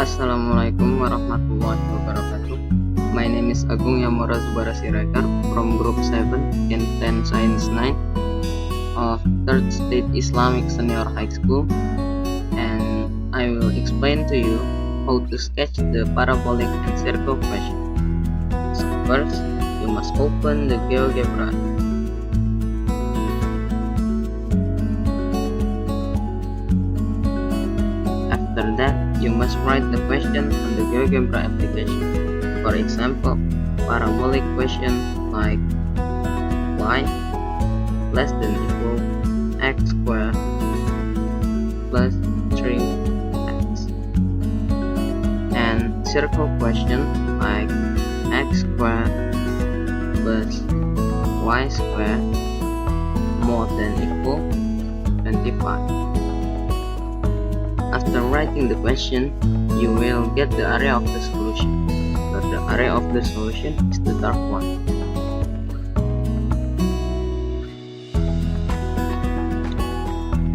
Assalamualaikum warahmatullahi wabarakatuh. My name is Agung Yamora Zubara Siregar from Group 7 in 10 Science 9 of 3rd State Islamic Senior High School, and I will explain to you how to sketch the parabolic and circle question. So first, you must open the geogebra. After that, you must write the question on the geogebra application. For example, parabolic question like y less than equal x squared plus 3x, and circle question like x squared plus y squared more than equal 25. After writing the question, you will get the area of the solution, but the area of the solution is the dark one.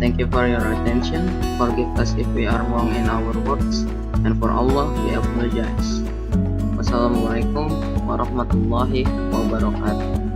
Thank you for your attention. Forgive us if we are wrong in our words, and for Allah we apologize. Wassalamualaikum warahmatullahi wabarakatuh.